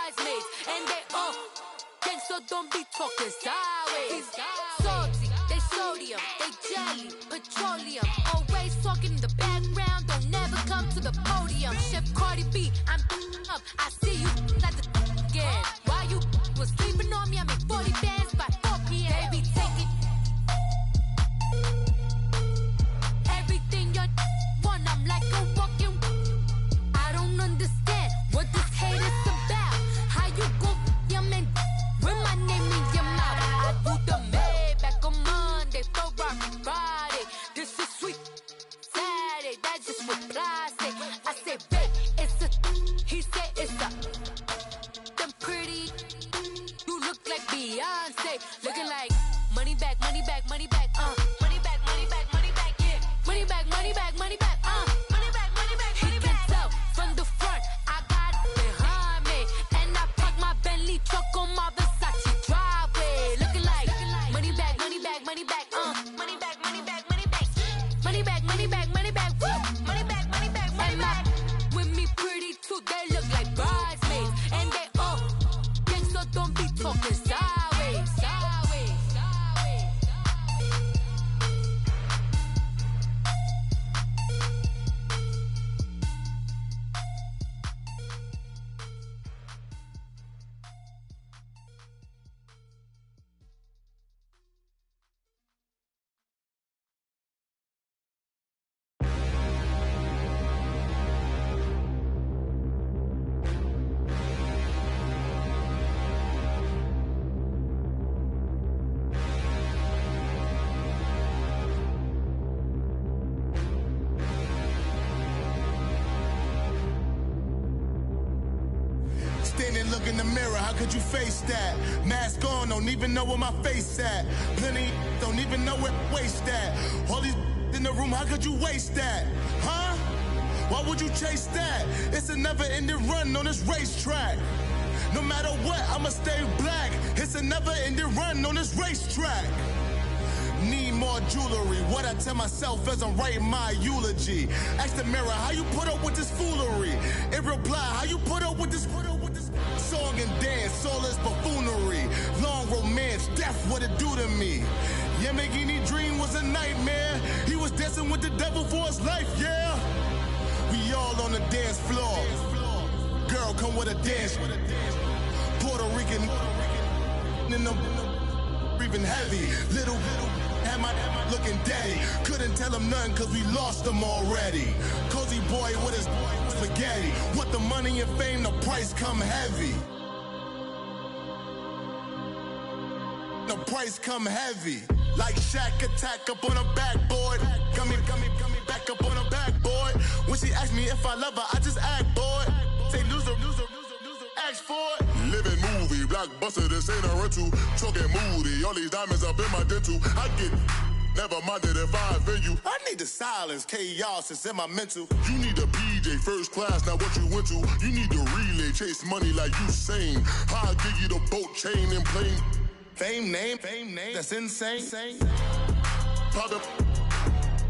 bridesmaids, and they all gang, so don't be talking sideways. Salty, they sodium, they jelly, petroleum. Always talking in the background, don't never come to the podium. Chef Cardi B, I'm up, I see you at the again. While you was sleeping on me, I made 40 bands by 4 p.m. Baby, take it. Everything you want, I'm like a walking. I don't understand what this hate is about. How you go your man with my name in your mouth? I do the Maybach on Monday, for Friday. This is sweet Saturday, that's just what I say. I say, babe, it's a. He said it's a. Them pretty. You look like Beyonce, looking like money back, money back, money back, money back, money back, money back, yeah. Money back, money back, money back, money back, money back, money back. He can tell from the front, I got it behind me, and I park my Bentley truck on my Versace driveway, looking like money back, money back, money back, money back, money back, money back, money back, money back, money back, woo, money back, money back, money back. With me pretty too, they look like bridesmaids, and they all gang, so don't be talking sideways, sideways, sideways. Standing, look in the mirror, how could you face that? Mask on, don't even know where my face at. Plenty, don't even know where waist at. All these in the room, how could you waste that? Huh? Why would you chase that? It's a never-ending run on this racetrack. No matter what, I'ma stay black. It's a never-ending run on this racetrack. Need more jewelry, what I tell myself as I'm writing my eulogy. Ask the mirror, how you put up with this foolery? It reply, how you put up with this song and dance, soulless buffoonery. Long romance, death, what it do to me? Yamagini dream was a nightmare. He was dancing with the devil for his life, yeah. We all on the dance floor. Girl, come with a dance. Puerto Rican in the breathing heavy. Little had my looking daddy. Couldn't tell him nothing cause we lost him already. Cozy boy with his spaghetti. With the money and fame, the price come heavy. The price come heavy. Like Shaq attack up on a backboard. Got me back up on a backboard. When she asked me if I love her, I just act bored. Say loser, ask for it. Living movie, blockbuster, this ain't a rental. Talking moody, all these diamonds up in my dental. I get never minded if I offend you. I need the silence, chaos is in my mental. You need a PJ first class, not what you went to. You need the relay, chase money like you sane. I'll give you the boat chain and plane. Fame name, that's insane. Pop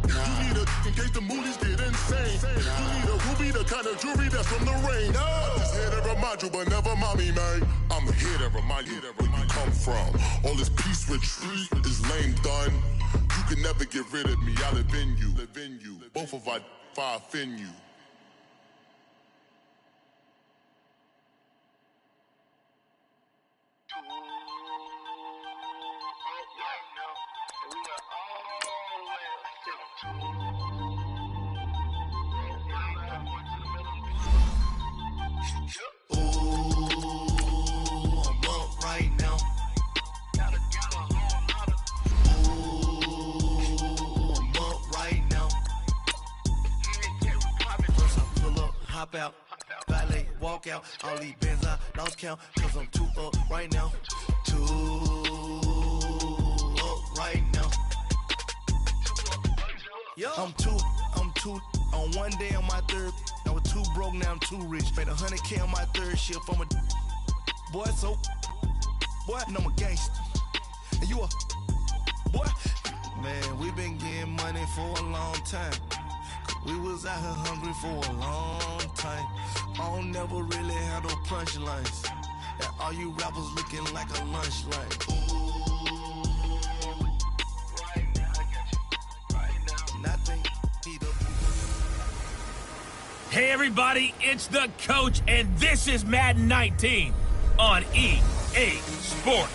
you need a in case the movies get insane. You need a ruby, the kind of jewelry that's from the rain. No. I'm just here to remind you, but never mommy, man. I'm here to remind you where you come from. All this peace retreat is lame done. You can never get rid of me, I live in you. Both of our fire offend you. Hop out, valet, walk out. All these bands I lost count, cause I'm too up right now. Too up right now. Yo. I'm too on one day on my third. I was too broke, now I'm too rich. Made 100K on my third shift from a boy, so boy, and I'm a gangster. And you a boy. Man, we been getting money for a long time. We was out here hungry for a long time. I don't never really have no punchlines. And all you rappers looking like a lunch like, ooh. Hey everybody, it's the coach, and this is Madden 19 on EA Sports.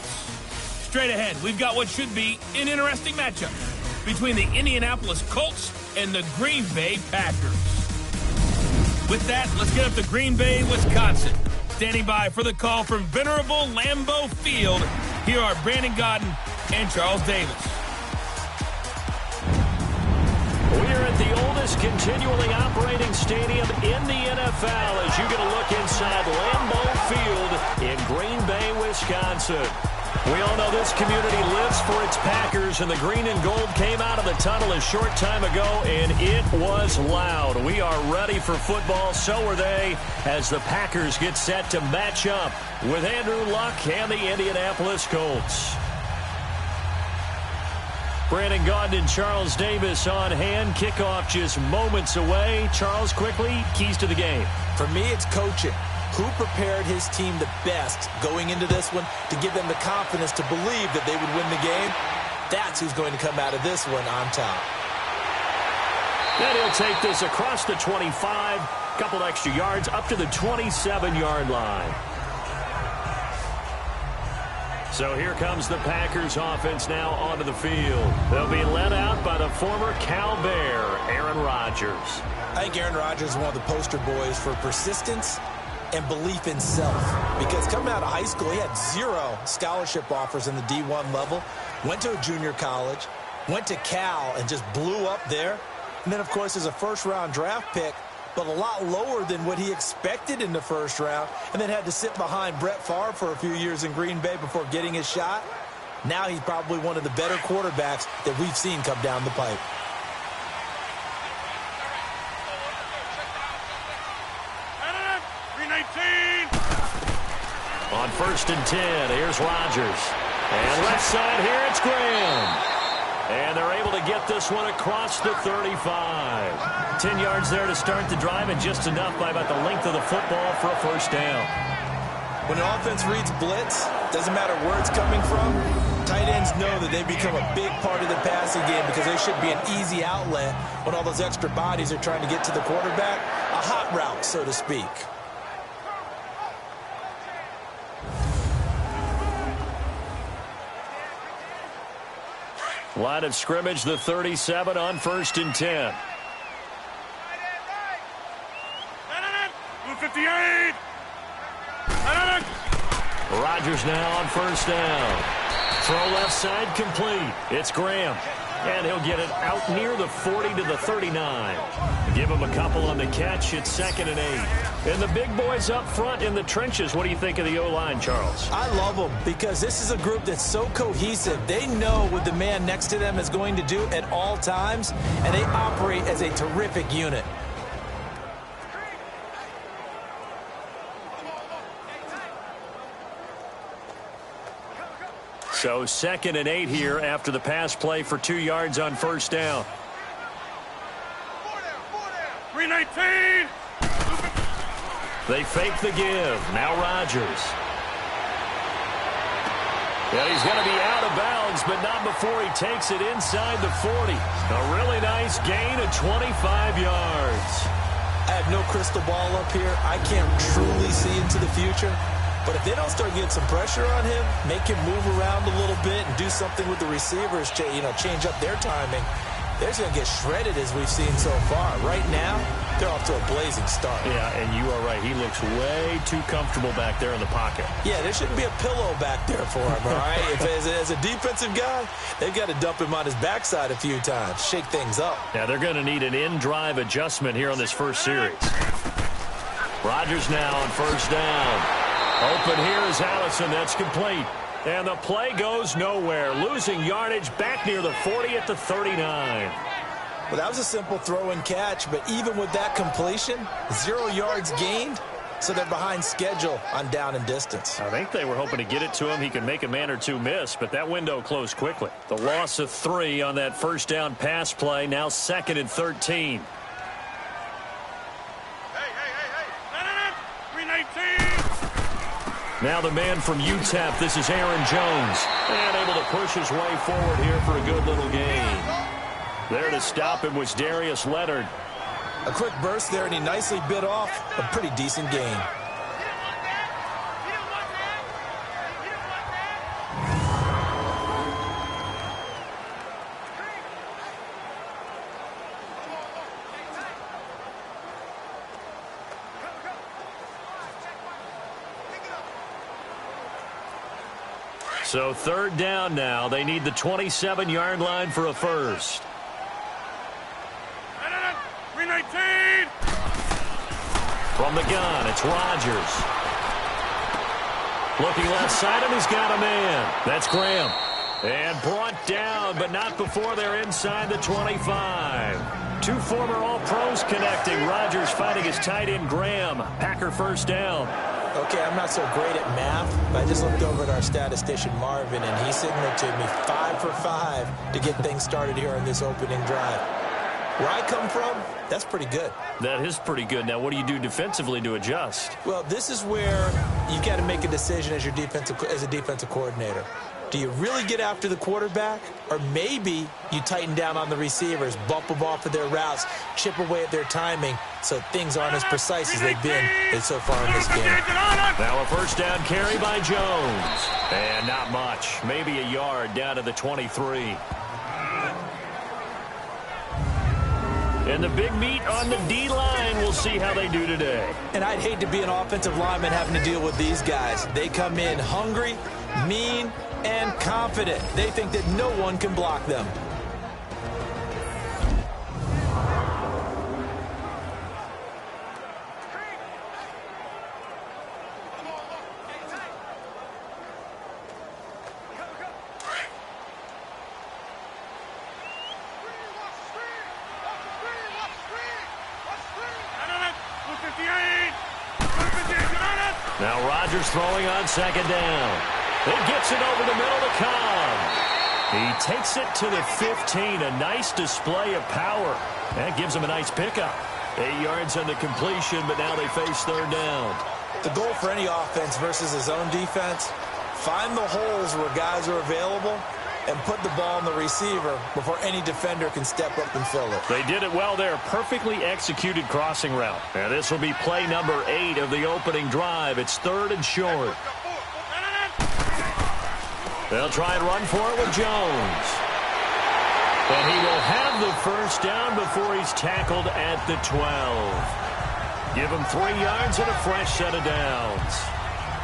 Straight ahead, we've got what should be an interesting matchup between the Indianapolis Colts and the Green Bay Packers. With that, let's get up to Green Bay, Wisconsin. Standing by for the call from venerable Lambeau Field, here are Brandon Gaudin and Charles Davis. We're at the oldest continually operating stadium in the NFL as you get a look inside Lambeau Field in Green Bay, Wisconsin. We all know this community lives for its Packers, and the green and gold came out of the tunnel a short time ago, and it was loud. We are ready for football, so are they, as the Packers get set to match up with Andrew Luck and the Indianapolis Colts. Brandon Gaudin and Charles Davis on hand. Kickoff just moments away. Charles, quickly, keys to the game. For me, it's coaching. Who prepared his team the best going into this one to give them the confidence to believe that they would win the game? That's who's going to come out of this one on top. And he'll take this across the 25, couple extra yards up to the 27-yard line. So here comes the Packers offense now onto the field. They'll be led out by the former Cal Bear, Aaron Rodgers. I think Aaron Rodgers is one of the poster boys for persistence and belief in self. Because coming out of high school, he had 0 scholarship offers in the D1 level. Went to a junior college, went to Cal, and just blew up there. And then, of course, as a first-round draft pick, but a lot lower than what he expected in the first round, and then had to sit behind Brett Favre for a few years in Green Bay before getting his shot. Now he's probably one of the better quarterbacks that we've seen come down the pipe. On 1st and 10, here's Rodgers. And left side here, it's Graham. And they're able to get this one across the 35. 10 yards there to start the drive, and just enough by about the length of the football for a first down. When an offense reads blitz, doesn't matter where it's coming from, tight ends know that they become a big part of the passing game because they should be an easy outlet when all those extra bodies are trying to get to the quarterback. A hot route, so to speak. Line of scrimmage, the 37 on 1st and 10. 58. Rodgers now on 1st down. Throw left side complete. It's Graham. And he'll get it out near the 40 to the 39. Give him a couple on the catch. It's 2nd and 8. And the big boys up front in the trenches. What do you think of the O-line, Charles? I love them because this is a group that's so cohesive. They know what the man next to them is going to do at all times, and they operate as a terrific unit. So 2nd and 8 here after the pass play for 2 yards on 1st down. 319. They fake the give. Now Rodgers. And he's going to be out of bounds, but not before he takes it inside the 40. A really nice gain of 25 yards. I have no crystal ball up here. I can't truly see into the future. But if they don't start getting some pressure on him, make him move around a little bit and do something with the receivers, change up their timing, they're going to get shredded as we've seen so far. Right now, they're off to a blazing start. Yeah, and you are right. He looks way too comfortable back there in the pocket. Yeah, there shouldn't be a pillow back there for him, all right? As a defensive guy, they've got to dump him on his backside a few times, shake things up. Yeah, they're going to need an in-drive adjustment here on this first series. Rodgers now on 1st down. Open here is Allison. That's complete. And the play goes nowhere. Losing yardage back near the 40 at the 39. Well, that was a simple throw and catch, but even with that completion, 0 yards gained, so they're behind schedule on down and distance. I think they were hoping to get it to him. He could make a man or two miss, but that window closed quickly. The loss of 3 on that 1st down pass play, now 2nd and 13. Now the man from UTEP, this is Aaron Jones. And able to push his way forward here for a good little gain. There to stop him was Darius Leonard. A quick burst there, and he nicely bit off a pretty decent gain. So third down now. They need the 27-yard line for a first. 319. From the gun, it's Rodgers. Looking left side, and he's got a man. That's Graham. And brought down, but not before they're inside the 25. Two former All-Pros connecting. Rodgers fighting his tight end, Graham. Packer first down. Okay, I'm not so great at math, but I just looked over at our statistician, Marvin, and he signaled to me 5 for 5 to get things started here on this opening drive. Where I come from, that's pretty good. That is pretty good. Now, what do you do defensively to adjust? Well, this is where you got to make a decision as a defensive coordinator. Do you really get after the quarterback? Or maybe you tighten down on the receivers, bump them off of their routes, chip away at their timing so things aren't as precise as they've been so far in this game. Now a first down carry by Jones. And not much. Maybe a yard down to the 23. And the big meat on the D-line. We'll see how they do today. And I'd hate to be an offensive lineman having to deal with these guys. They come in hungry, mean, and confident. They think that no one can block them. Now Rodgers throwing on second down. It gets it over the middle to Cobb. He takes it to the 15. A nice display of power. That gives him a nice pickup. 8 yards on the completion, but now they face third down. The goal for any offense versus his own defense, find the holes where guys are available and put the ball on the receiver before any defender can step up and fill it. They did it well there. Perfectly executed crossing route. And this will be play number 8 of the opening drive. It's third and short. They'll try and run for it with Jones. And he will have the first down before he's tackled at the 12. Give him 3 yards and a fresh set of downs.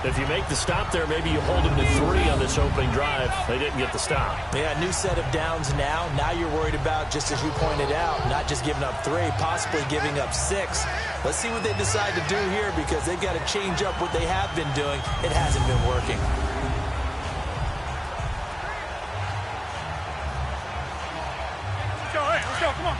If you make the stop there, maybe you hold him to 3 on this opening drive. They didn't get the stop. Yeah, new set of downs now. Now you're worried about, just as you pointed out, not just giving up 3, possibly giving up 6. Let's see what they decide to do here because they've got to change up what they have been doing. It hasn't been working. Let's go, come on.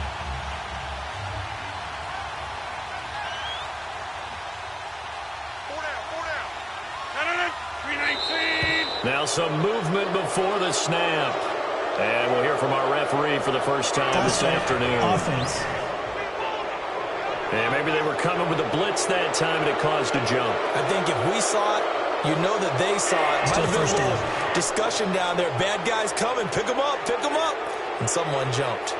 Now some movement before the snap. And we'll hear from our referee for the first time this afternoon. Offense. And maybe they were coming with a blitz that time and it caused a jump. I think if we saw it, you know that they saw it. Might have been a little discussion down there. Bad guys coming. Pick them up. Pick them up. And someone jumped.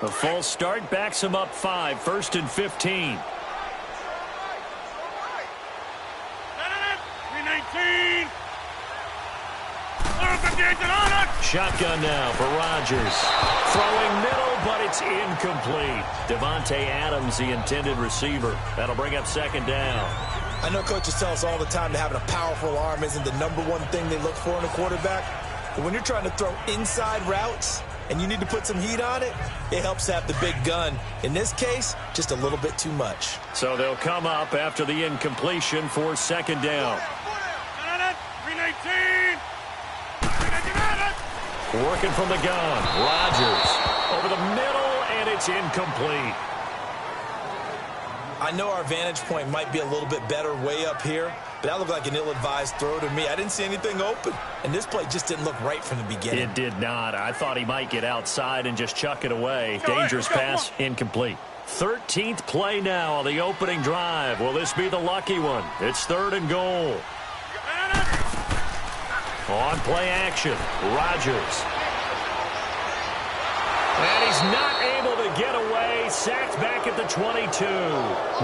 A false start backs him up 5. First and 15. 319. Shotgun now for Rodgers. Throwing middle, but it's incomplete. Devontae Adams, the intended receiver. That'll bring up second down. I know coaches tell us all the time that having a powerful arm isn't the #1 thing they look for in a quarterback. But when you're trying to throw inside routes and you need to put some heat on it, it helps to have the big gun. In this case, just a little bit too much. So they'll come up after the incompletion for second down. 319. Working from the gun. Rodgers over the middle, and it's incomplete. I know our vantage point might be a little bit better way up here, but that looked like an ill-advised throw to me. I didn't see anything open, and this play just didn't look right from the beginning. It did not. I thought he might get outside and just chuck it away. Dangerous pass, incomplete. 13th play now on the opening drive. Will this be the lucky one? It's 3rd and goal. On play action, Rodgers. And he's not able to get away. Sacked back at the 22.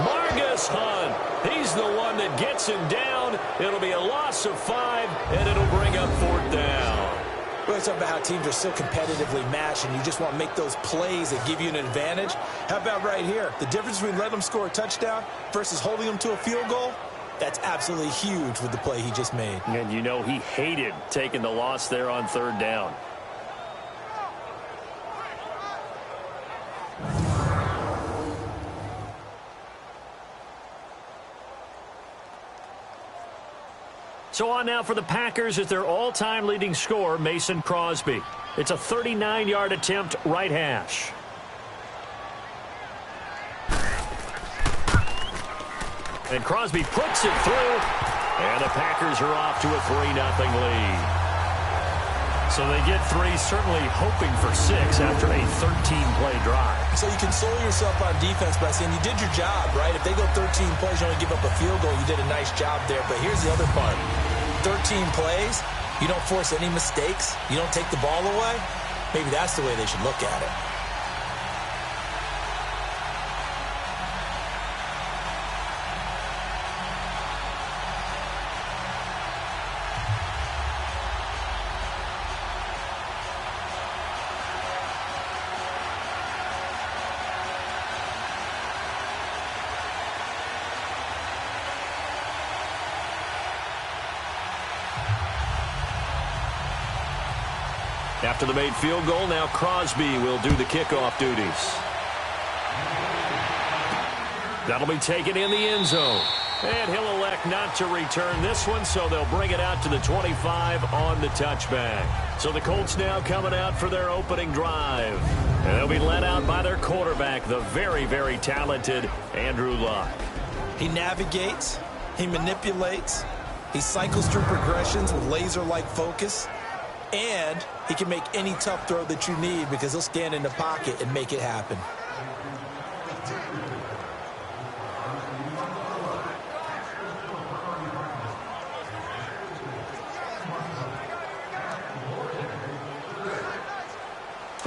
Margus Hunt. He's the one that gets him down. It'll be a loss of 5, and it'll bring up 4th down. We're talking about how teams are so competitively matched, and you just want to make those plays that give you an advantage. How about right here? The difference between letting them score a touchdown versus holding them to a field goal, that's absolutely huge with the play he just made. And you know he hated taking the loss there on 3rd down. So on now for the Packers is their all-time leading scorer, Mason Crosby. It's a 39-yard attempt, right hash. And Crosby puts it through, and the Packers are off to a 3-0 lead. So they get 3, certainly hoping for 6 after a 13-play drive. So you console yourself on defense by saying you did your job, right? If they go 13 plays, you only give up a field goal, you did a nice job there. But here's the other part. 13 plays, you don't force any mistakes, you don't take the ball away. Maybe that's the way they should look at it. After the made field goal, now Crosby will do the kickoff duties. That'll be taken in the end zone. And he'll elect not to return this one, so they'll bring it out to the 25 on the touchback. So the Colts now coming out for their opening drive. And they'll be led out by their quarterback, the very, very talented Andrew Luck. He navigates, he manipulates, he cycles through progressions with laser-like focus, and he can make any tough throw that you need because he'll stand in the pocket and make it happen.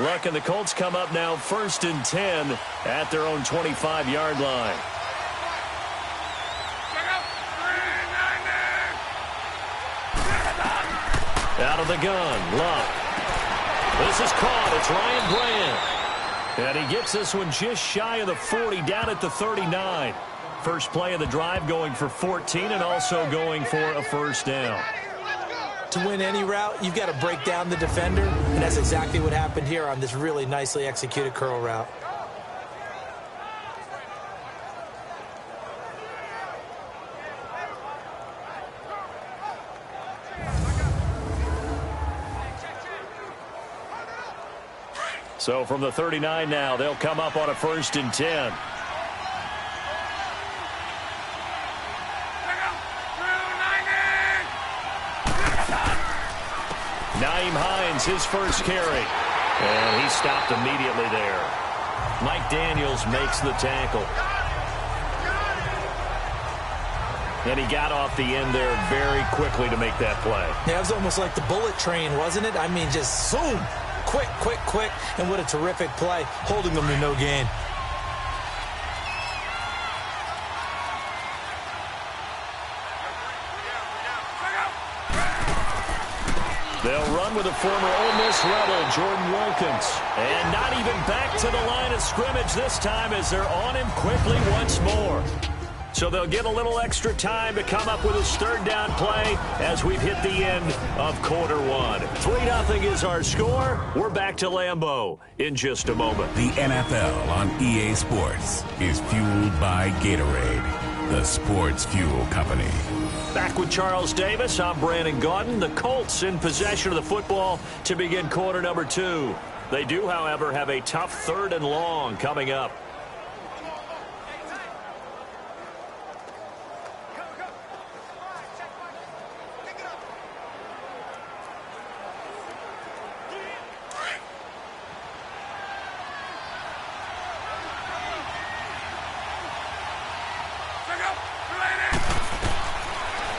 Luck and the Colts come up now 1st and 10 at their own 25-yard line. Out of the gun, Luck. This is caught. It's Ryan Bland. And he gets this one just shy of the 40, down at the 39. First play of the drive going for 14 and also going for a 1st down. To win any route, you've got to break down the defender, and that's exactly what happened here on this really nicely executed curl route. So from the 39 now, they'll come up on a 1st and 10. Nyheim Hines, his first carry. And he stopped immediately there. Mike Daniels makes the tackle. And he got off the end there very quickly to make that play. Yeah, it was almost like the bullet train, wasn't it? I mean, just zoom. Quick, quick, quick. And what a terrific play, holding them to no gain. They'll run with a former Ole Miss Rebel, Jordan Wilkins. And not even back to the line of scrimmage this time as they're on him quickly once more. So they'll get a little extra time to come up with his 3rd down play as we've hit the end of Q1. 3-0 is our score. We're back to Lambeau in just a moment. The NFL on EA Sports is fueled by Gatorade, the sports fuel company. Back with Charles Davis, I'm Brandon Gaudin. The Colts in possession of the football to begin Q2. They do, however, have a tough 3rd and long coming up.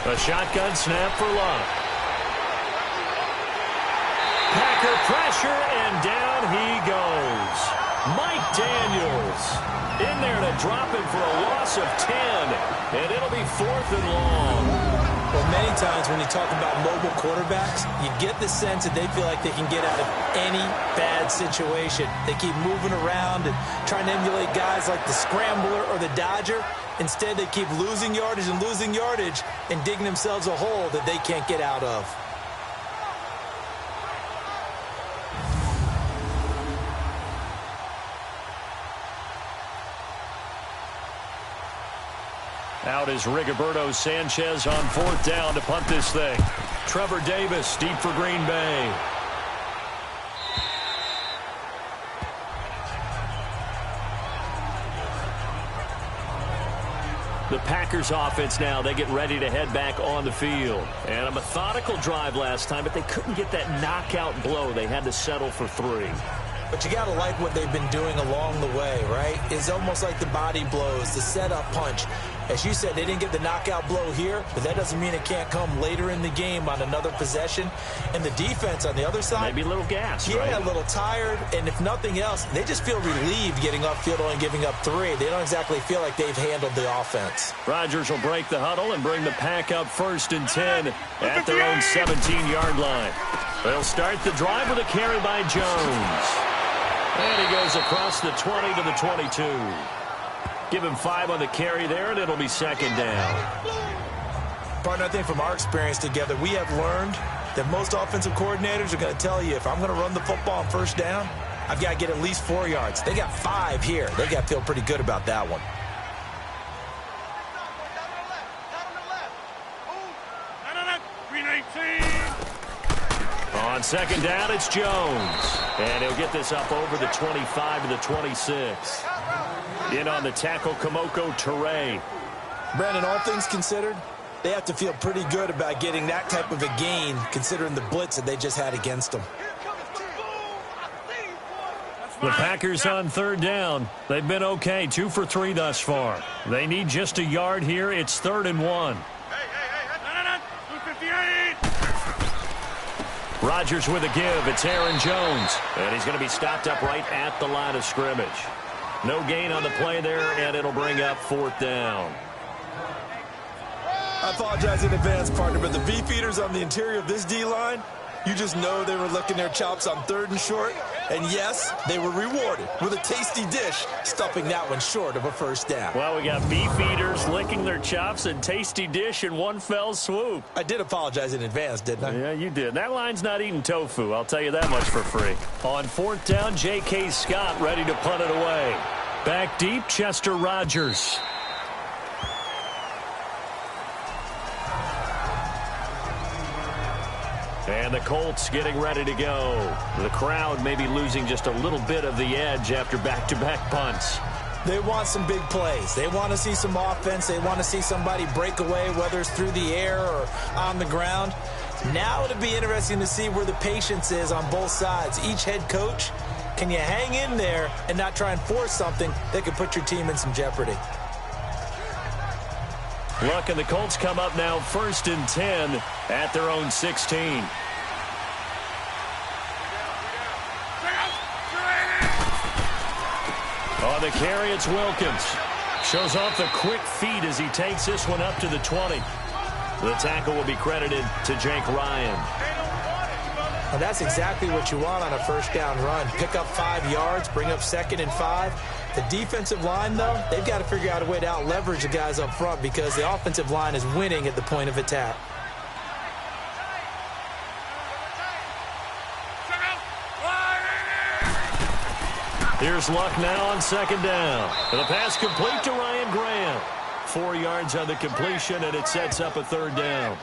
A shotgun snap for Luck. Packer pressure, and down he goes. Mike Daniels in there to drop him for a loss of 10, and it'll be 4th and long. Well, many times when you talk about mobile quarterbacks, you get the sense that they feel like they can get out of any bad situation. They keep moving around and trying to emulate guys like the Scrambler or the Dodger. Instead, they keep losing yardage and digging themselves a hole that they can't get out of. Out is Rigoberto Sanchez on 4th down to punt this thing. Trevor Davis deep for Green Bay. The Packers offense now, they get ready to head back on the field. And a methodical drive last time, but they couldn't get that knockout blow. They had to settle for 3. But you got to like what they've been doing along the way, right? It's almost like the body blows, the setup punch. As you said, they didn't get the knockout blow here, but that doesn't mean it can't come later in the game on another possession. And the defense on the other side, maybe a little gas, yeah, right? A little tired. And if nothing else, they just feel relieved getting upfield only giving up 3. They don't exactly feel like they've handled the offense. Rodgers will break the huddle and bring the Pack up 1st and 10 at their own 17-yard line. They'll start the drive with a carry by Jones. And he goes across the 20 to the 22. Give him 5 on the carry there, and it'll be 2nd down. Partner, I think from our experience together, we have learned that most offensive coordinators are going to tell you, if I'm going to run the football on 1st down, I've got to get at least 4 yards. They got 5 here. They got to feel pretty good about that one. On 2nd down, it's Jones. And he'll get this up over the 25 to the 26. In on the tackle, Kamoko Toure. Brandon, all things considered, they have to feel pretty good about getting that type of a gain, considering the blitz that they just had against them. The Packers on 3rd down. They've been okay, 2 for 3 thus far. They need just a yard here. It's 3rd and 1. Rodgers with a give. It's Aaron Jones. And he's going to be stopped up right at the line of scrimmage. No gain on the play there, and it'll bring up 4th down. I apologize in advance, partner, but the beefeaters on the interior of this D-line, you just know they were licking their chops on 3rd and short. And yes, they were rewarded with a tasty dish, stuffing that one short of a 1st down. Well, we got beef eaters licking their chops and tasty dish in one fell swoop. I did apologize in advance, didn't I? Yeah, you did. That line's not eating tofu, I'll tell you that much for free. On 4th down, J.K. Scott ready to punt it away. Back deep, Chester Rogers. And the Colts getting ready to go. The crowd may be losing just a little bit of the edge after back-to-back punts. They want some big plays. They want to see some offense. They want to see somebody break away, whether it's through the air or on the ground. Now it'll be interesting to see where the patience is on both sides. Each head coach, can you hang in there and not try and force something that could put your team in some jeopardy? Luck and the Colts come up now 1st and 10 at their own 16. On the carry, it's Wilkins. Shows off the quick feet as he takes this one up to the 20. The tackle will be credited to Jake Ryan. Well, that's exactly what you want on a 1st down run. Pick up 5 yards, bring up 2nd and 5. The defensive line, though, they've got to figure out a way to out-leverage the guys up front because the offensive line is winning at the point of attack. Here's Luck now on 2nd down. And the pass complete to Ryan Graham. 4 yards on the completion, and it sets up a 3rd down.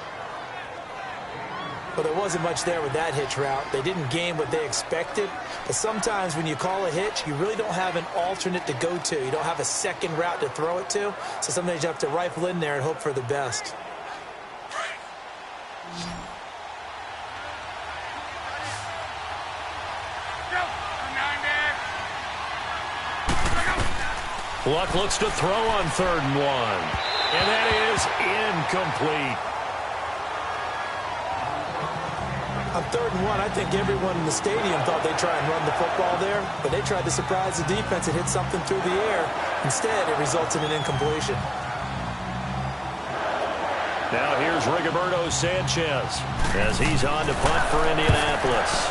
Well, there wasn't much there with that hitch route. They didn't gain what they expected. But sometimes when you call a hitch, you really don't have an alternate to go to. You don't have a second route to throw it to. So sometimes you have to rifle in there and hope for the best. Luck looks to throw on 3rd and 1. And that is incomplete. On 3rd and 1, I think everyone in the stadium thought they'd try and run the football there, but they tried to surprise the defense and hit something through the air. Instead, it results in an incompletion. Now here's Rigoberto Sanchez as he's on to punt for Indianapolis.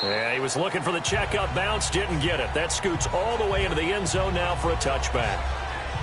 Yeah, he was looking for the checkup bounce, didn't get it. That scoots all the way into the end zone now for a touchback.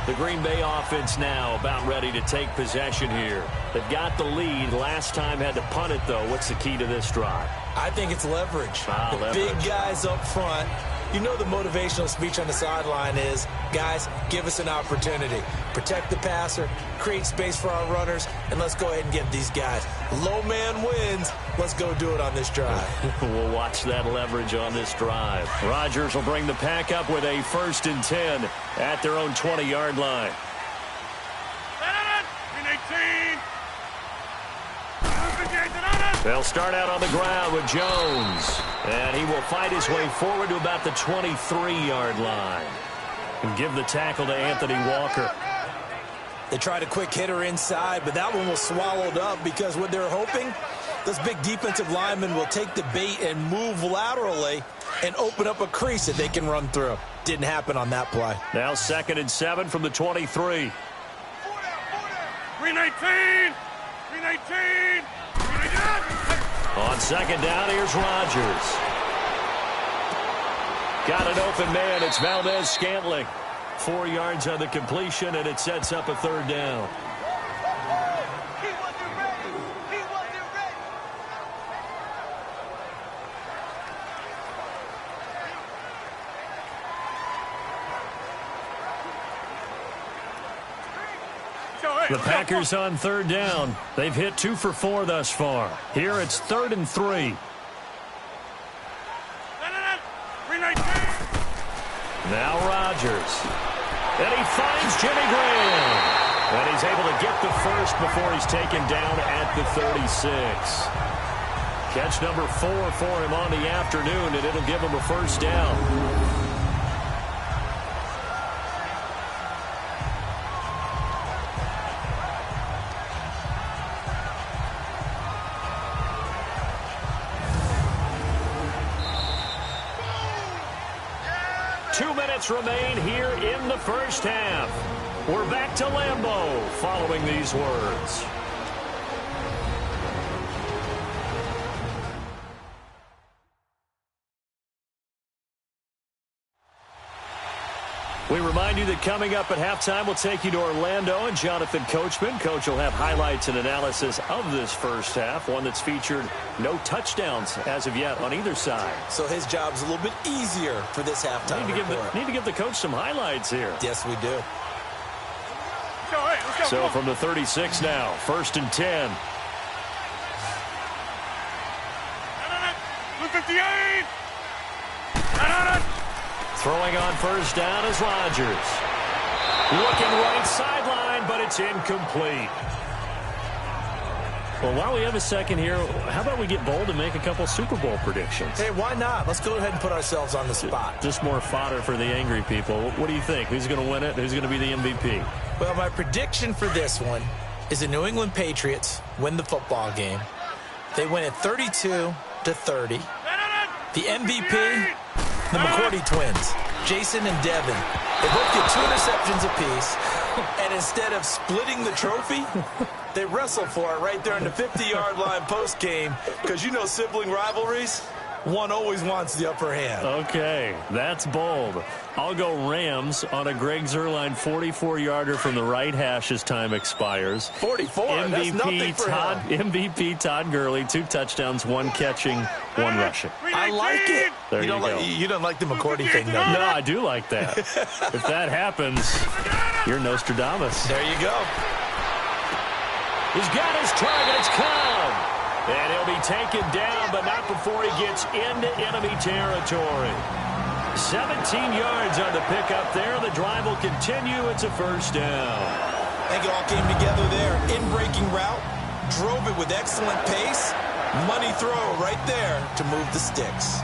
The Green Bay offense now about ready to take possession here. They've got the lead. Last time had to punt it, though. What's the key to this drive? I think it's leverage. Leverage. Big guys up front. You know the motivational speech on the sideline is, guys, give us an opportunity. Protect the passer, create space for our runners, and let's go ahead and get these guys. Low man wins. Let's go do it on this drive. We'll watch that leverage on this drive. Rodgers will bring the pack up with a 1st and 10 at their own 20-yard line. They'll start out on the ground with Jones. And he will fight his way forward to about the 23-yard line. And give the tackle to Anthony Walker. They tried a quick hitter inside, but that one was swallowed up because what they're hoping, this big defensive lineman will take the bait and move laterally and open up a crease that they can run through. Didn't happen on that play. Now 2nd and 7 from the 23. 319! 319! On 2nd down, here's Rodgers. Got an open man. It's Valdez-Scantling. 4 yards on the completion, and it sets up a 3rd down. He wasn't ready! He wasn't ready! The Packers on 3rd down. They've hit 2 for 4 thus far. Here it's 3rd and 3. Now Rodgers. And he finds Jimmy Graham. And he's able to get the first before he's taken down at the 36. Catch number 4 for him on the afternoon, and it'll give him a 1st down. Remain here in the first half. We're back to Lambeau following these words. We remind you that coming up at halftime, we'll take you to Orlando and Jonathan Coachman. Coach will have highlights and analysis of this first half, one that's featured no touchdowns as of yet on either side. So his job's a little bit easier for this halftime Need to give the coach some highlights here. Yes, we do. So from the 36 now, 1st and 10. 58! Throwing on 1st down is Rodgers. Looking right sideline, but it's incomplete. Well, while we have a second here, how about we get bold and make a couple Super Bowl predictions? Hey, why not? Let's go ahead and put ourselves on the spot. Just more fodder for the angry people. What do you think? Who's going to win it? Who's going to be the MVP? Well, my prediction for this one is the New England Patriots win the football game. They win it 32-30. The MVP, the McCourty twins, Jason and Devin. They both get 2 interceptions apiece. And instead of splitting the trophy, they wrestle for it right there in the 50-yard line post-game. Because you know sibling rivalries, one always wants the upper hand. Okay, that's bold. I'll go Rams on a Greg Zuerlein 44-yarder from the right hash as time expires. 44, that's nothing for him. MVP Todd Gurley, 2 touchdowns, 1 catching, 1 rushing. I like it. There you go. You don't like the McCourty thing, though. No, I do like that. If that happens, you're Nostradamus. There you go. He's got his target. It's Cobb. And he'll be taken down, but not before he gets into enemy territory. 17 yards on the pickup there. The drive will continue. It's a 1st down. I think it all came together there. In-breaking route. Drove it with excellent pace. Money throw right there to move the sticks.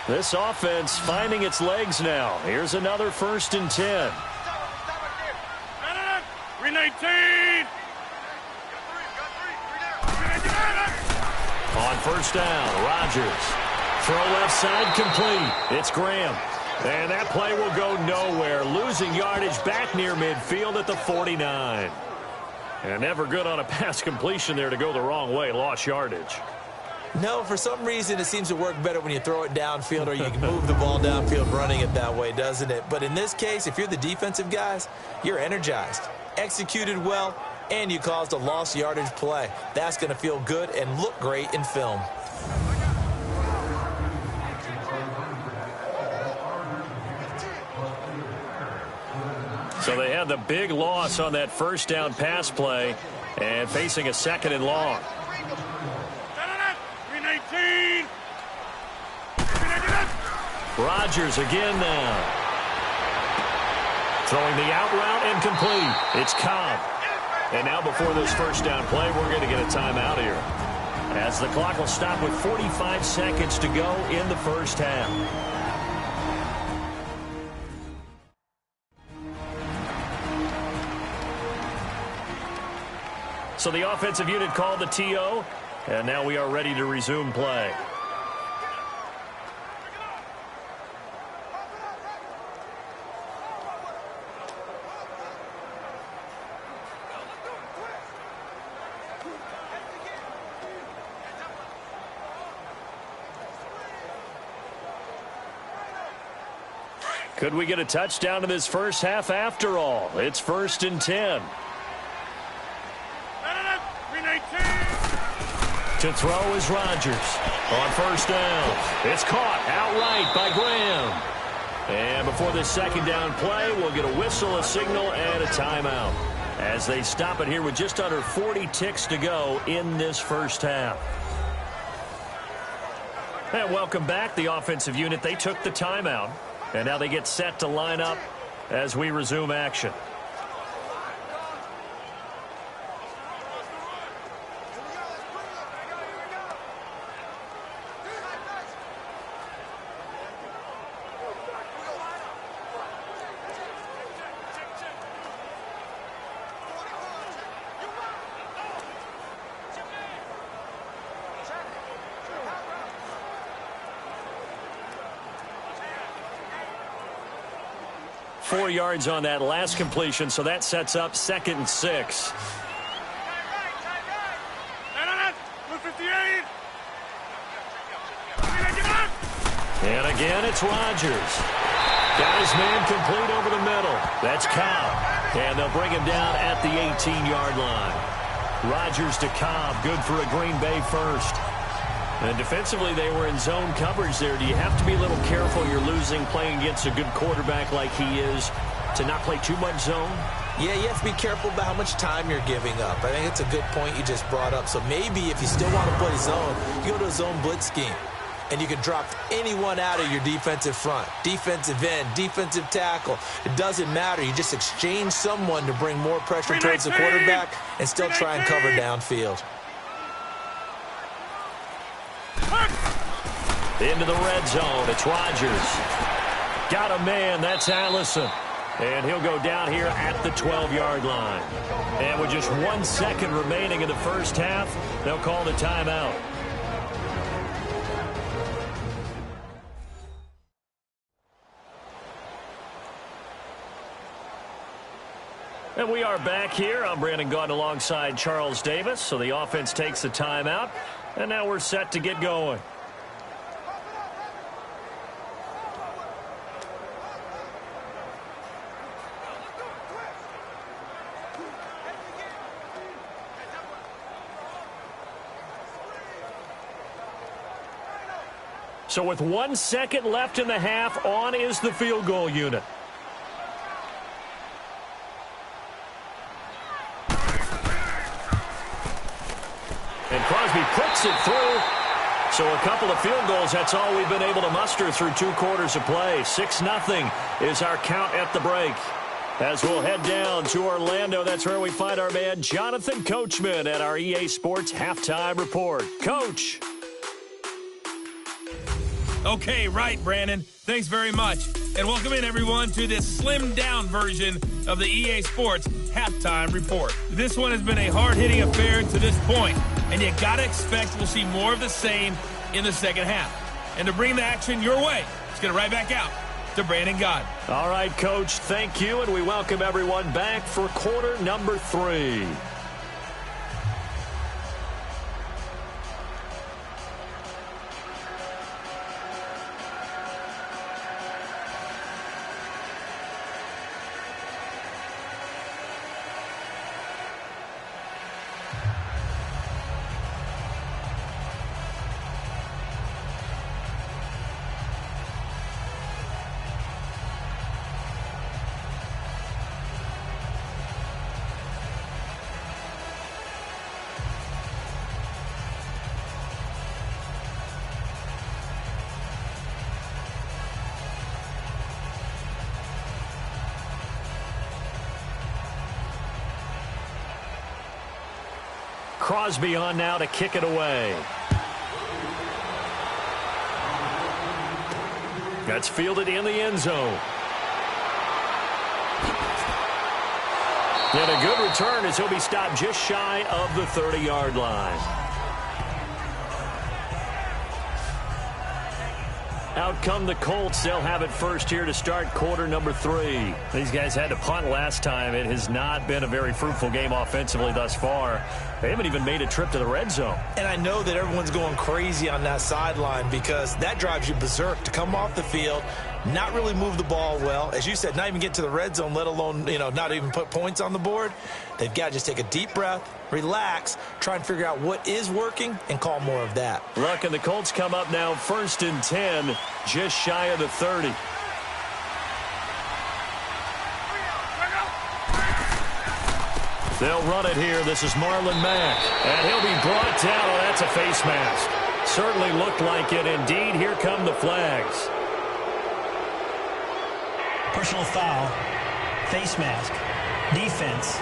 This offense finding its legs now. Here's another 1st and 10. 319. On 1st down, Rodgers. Throw left side complete. It's Graham. And that play will go nowhere. Losing yardage back near midfield at the 49. And never good on a pass completion there to go the wrong way. Lost yardage. No, for some reason it seems to work better when you throw it downfield or you can move the ball downfield running it that way, doesn't it? But in this case, if you're the defensive guys, you're energized, executed well, and you caused a lost yardage play. That's going to feel good and look great in film. So they had the big loss on that 1st down pass play and facing a 2nd and long. 319. Rodgers again now. Throwing the out route and complete. It's Cobb. And now before this 1st down play, we're going to get a timeout here, as the clock will stop with 45 seconds to go in the 1st half. So the offensive unit called the TO, and now we are ready to resume play. Could we get a touchdown in this 1st half after all? It's 1st and 10. To throw is Rodgers. On 1st down. It's caught outright by Graham. And before this 2nd down play, we'll get a whistle, a signal, and a timeout, as they stop it here with just under 40 ticks to go in this 1st half. And welcome back, the offensive unit. They took the timeout, and now they get set to line up as we resume action. Four yards on that last completion, so that sets up 2nd and 6. And again, it's Rodgers. Got his man complete over the middle. That's Cobb. And they'll bring him down at the 18-yard line. Rodgers to Cobb, good for a Green Bay 1st. And defensively, they were in zone coverage there. Do you have to be a little careful? You're losing, playing against a good quarterback like he is, to not play too much zone? Yeah, you have to be careful about how much time you're giving up. I think it's a good point you just brought up. So maybe if you still want to play zone, you go to a zone blitz scheme. And you can drop anyone out of your defensive front. Defensive end, defensive tackle. It doesn't matter. You just exchange someone to bring more pressure towards the quarterback and still try and cover downfield. Into the red zone. It's Rodgers. Got a man. That's Allison. And he'll go down here at the 12-yard line. And with just 1 second remaining in the 1st half, they'll call the timeout. And we are back here. I'm Brandon Gaudin alongside Charles Davis. So the offense takes the timeout. And now we're set to get going. So with 1 second left in the half, on is the field goal unit. And Crosby puts it through. So a couple of field goals, that's all we've been able to muster through 2 quarters of play. 6-0 is our count at the break. As we'll head down to Orlando, that's where we find our man Jonathan Coachman at our EA Sports Halftime Report. Coach. Okay, right, Brandon. Thanks very much. And welcome in, everyone, to this slimmed-down version of the EA Sports Halftime Report. This one has been a hard-hitting affair to this point, and you got to expect we'll see more of the same in the second half. And to bring the action your way, let's get it right back out to Brandon God. All right, Coach, thank you, and we welcome everyone back for quarter number 3. Crosby on now to kick it away. That's fielded in the end zone. And a good return as he'll be stopped just shy of the 30-yard line. Out come the Colts. They'll have it first here to start quarter number 3. These guys had to punt last time. It has not been a very fruitful game offensively thus far. They haven't even made a trip to the red zone. And I know that everyone's going crazy on that sideline because that drives you berserk to come off the field, not really move the ball well. As you said, not even get to the red zone, let alone, not even put points on the board. They've got to just take a deep breath, relax, try and figure out what is working and call more of that. Look, and the Colts come up now 1st and 10, just shy of the 30. They'll run it here. This is Marlon Mack. And he'll be brought down. Oh, that's a face mask. Certainly looked like it. Indeed, here come the flags. Personal foul, face mask, defense.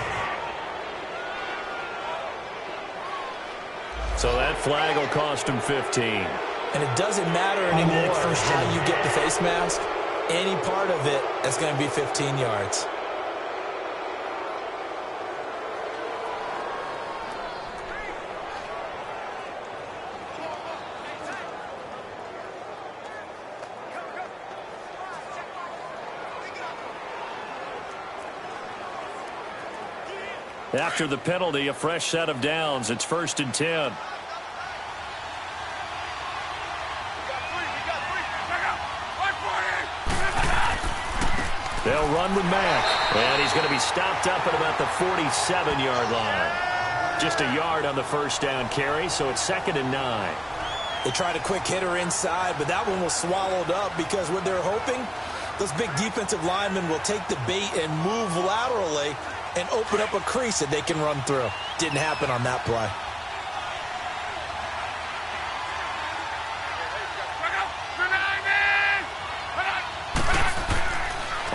So that flag will cost him 15. And it doesn't matter anymore how you get the face mask. Any part of it is going to be 15 yards. After the penalty, a fresh set of downs. It's 1st and 10. They'll run with Mack. And he's going to be stopped up at about the 47-yard line. Just a yard on the first down carry, so it's 2nd and 9. They tried a quick hitter inside, but that one was swallowed up because what they're hoping, those big defensive linemen will take the bait and move laterally and open up a crease that they can run through. Didn't happen on that play.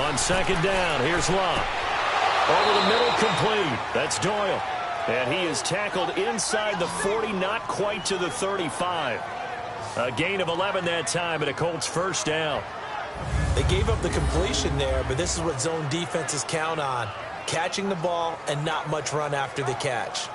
On 2nd down, here's Love. Over the middle, complete. That's Doyle. And he is tackled inside the 40, not quite to the 35. A gain of 11 that time, and a Colts first down. They gave up the completion there, but this is what zone defenses count on. Catching the ball and not much run after the catch.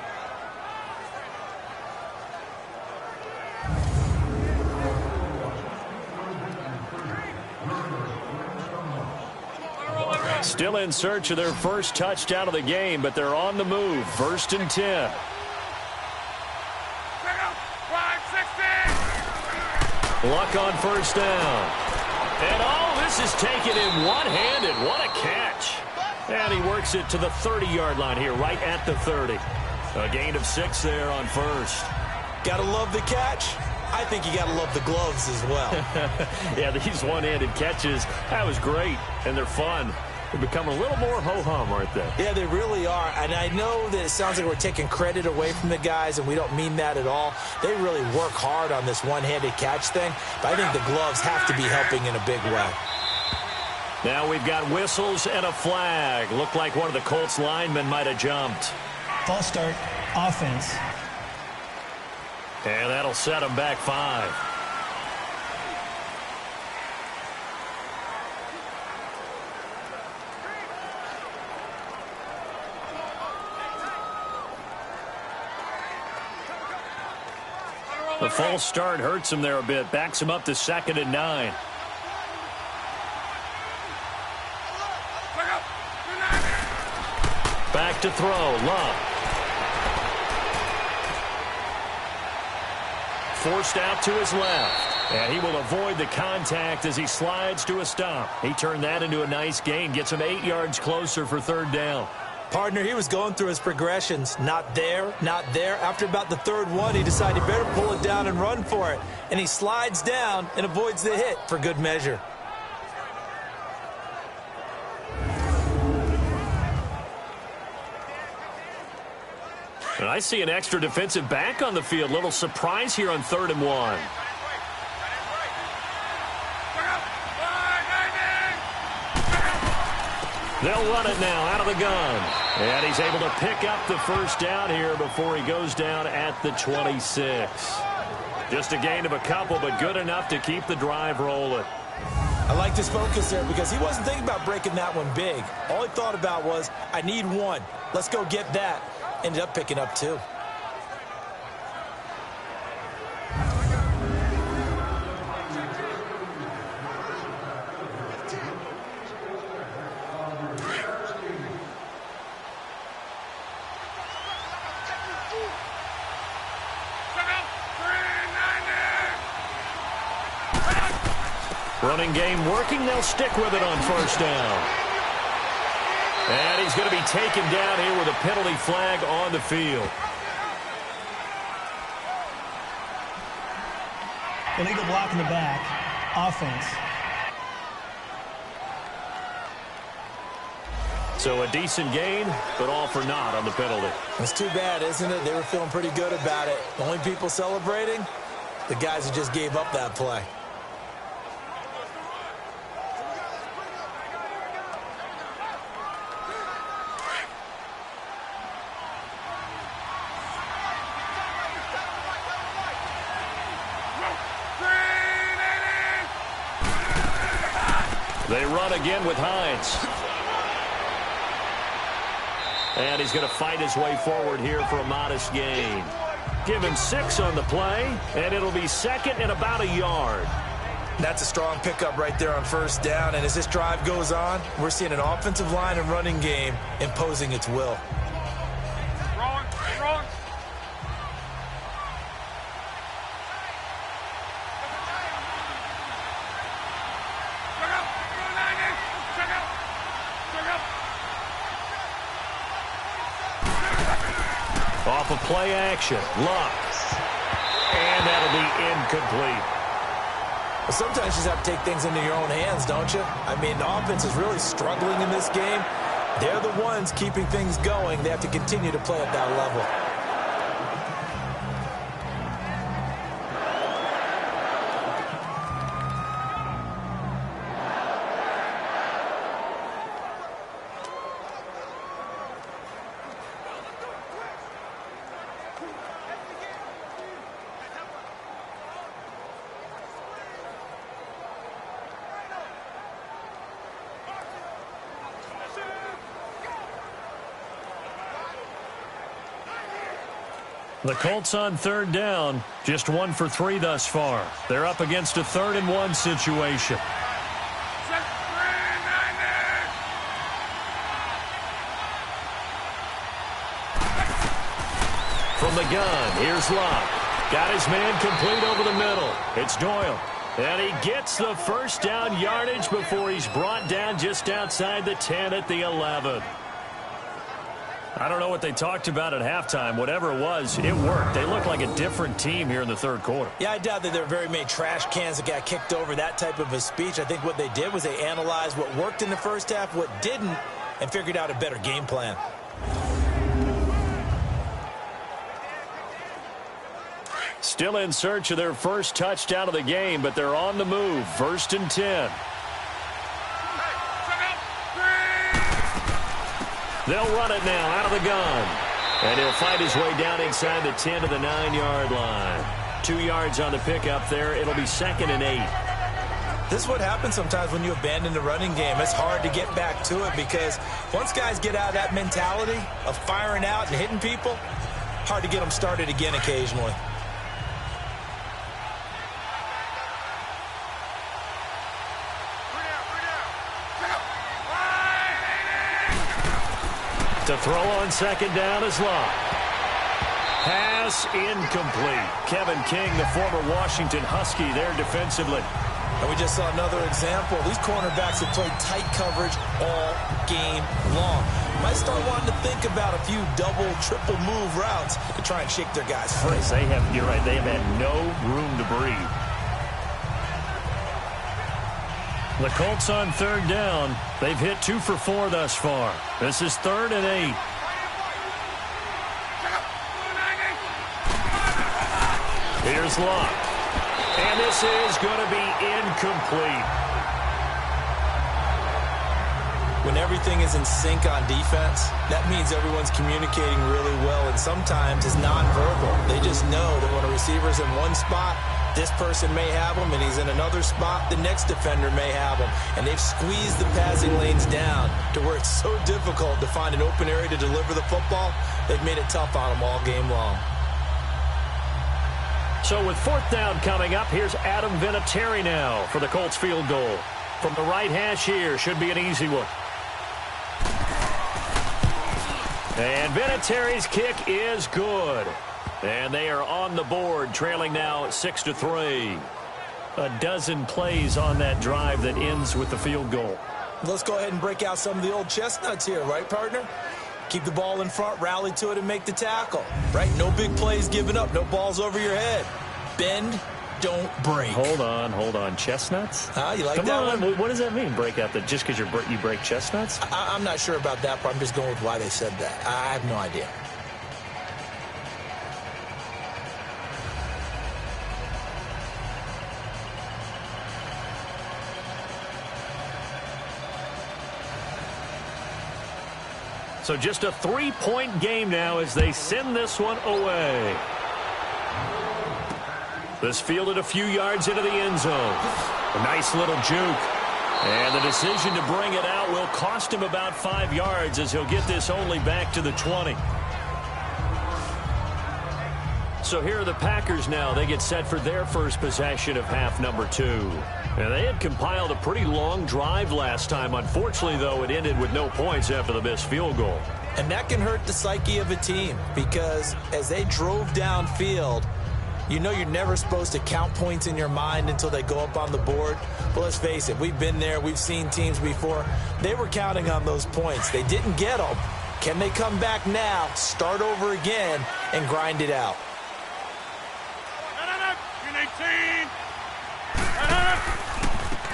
Still in search of their first touchdown of the game, but they're on the move. 1st and 10. Luck on first down. And this is taken in one-handed. What a catch. And he works it to the 30-yard line here, right at the 30. A gain of 6 there on first. Gotta love the catch. I think you gotta love the gloves as well. Yeah, these one-handed catches, that was great, and they're fun. They become a little more ho-hum, aren't they? Yeah, they really are. And I know that it sounds like we're taking credit away from the guys, and we don't mean that at all. They really work hard on this one-handed catch thing, but I think the gloves have to be helping in a big way. Now we've got whistles and a flag. Looked like one of the Colts linemen might have jumped. False start, offense. And that'll set them back 5. The false start hurts him there a bit. Backs him up to 2nd and 9. Back to throw. Love. Forced out to his left. And he will avoid the contact as he slides to a stop. He turned that into a nice gain. Gets him 8 yards closer for 3rd down. Partner, he was going through his progressions. Not there, not there. After about the 3rd one, he decided he better pull it down and run for it. And he slides down and avoids the hit for good measure. And I see an extra defensive back on the field. Little surprise here on 3rd and 1. They'll run it now out of the gun. And he's able to pick up the 1st down here before he goes down at the 26. Just a gain of a couple, but good enough to keep the drive rolling. I liked his focus there because he wasn't thinking about breaking that one big. All he thought about was, I need 1. Let's go get that. Ended up picking up 2. Running game working. They'll stick with it on 1st down. And he's going to be taken down here with a penalty flag on the field. Illegal block in the back. Offense. So a decent gain, but all for naught on the penalty. It's too bad, isn't it? They were feeling pretty good about it. The only people celebrating, the guys who just gave up that play. They run again with Hines. And he's going to fight his way forward here for a modest gain. Give him 6 on the play, and it'll be 2nd and about a yard. That's a strong pickup right there on 1st down, and as this drive goes on, we're seeing an offensive line and running game imposing its will. Off of play action. Luck. And that'll be incomplete. Well, sometimes you just have to take things into your own hands, don't you? I mean, the offense is really struggling in this game. They're the ones keeping things going. They have to continue to play at that level. The Colts on 3rd down, just 1 for 3 thus far. They're up against a 3rd and 1 situation. From the gun, here's Locke. Got his man complete over the middle. It's Doyle. And he gets the 1st down yardage before he's brought down just outside the 10 at the 11. I don't know what they talked about at halftime. Whatever it was, it worked. They look like a different team here in the 3rd quarter. Yeah, I doubt that there were very many trash cans that got kicked over, that type of a speech. I think what they did was they analyzed what worked in the 1st half, what didn't, and figured out a better game plan. Still in search of their 1st touchdown of the game, but they're on the move. 1st and 10. They'll run it now out of the gun. And he'll fight his way down inside the 10 to the 9-yard line. 2 yards on the pickup there. It'll be 2nd and 8. This is what happens sometimes when you abandon the running game. It's hard to get back to it because once guys get out of that mentality of firing out and hitting people, hard to get them started again occasionally. To throw on second down is Locke. Pass incomplete. Kevin King, the former Washington Husky, there defensively. And we just saw another example. These cornerbacks have played tight coverage all game long. Might start wanting to think about a few double, triple move routes to try and shake their guys free. You're right, they have had no room to breathe. The Colts on third down. They've hit 2 for 4 thus far. This is 3rd and 8. Here's Locke. And this is going to be incomplete. When everything is in sync on defense, that means everyone's communicating really well, and sometimes it's nonverbal. They just know that when a receiver's in one spot, this person may have him, and he's in another spot, the next defender may have him. And they've squeezed the passing lanes down to where it's so difficult to find an open area to deliver the football. They've made it tough on them all game long. So with 4th down coming up, here's Adam Vinatieri now for the Colts field goal. From the right hash here, should be an easy one. And Vinatieri's kick is good. And they are on the board, trailing now 6-3. A dozen plays on that drive that ends with the field goal. Let's go ahead and break out some of the old chestnuts here, right, partner? Keep the ball in front, rally to it, and make the tackle, right? No big plays given up, no balls over your head. Bend, don't break. Hold on. Chestnuts? You like Come that on. one? What does that mean, break out? That just because you break chestnuts? I'm not sure about that part. I'm just going with why they said that. I have no idea. So just a 3-point game now as they send this one away. This fielded a few yards into the end zone. A nice little juke. And the decision to bring it out will cost him about 5 yards as he'll get this only back to the 20. So here are the Packers now. They get set for their first possession of half number 2. And they had compiled a pretty long drive last time. Unfortunately, though, it ended with no points after the missed field goal. And that can hurt the psyche of a team because as they drove downfield, you know you're never supposed to count points in your mind until they go up on the board. But let's face it, we've been there. We've seen teams before. They were counting on those points. They didn't get them. Can they come back now, start over again, and grind it out?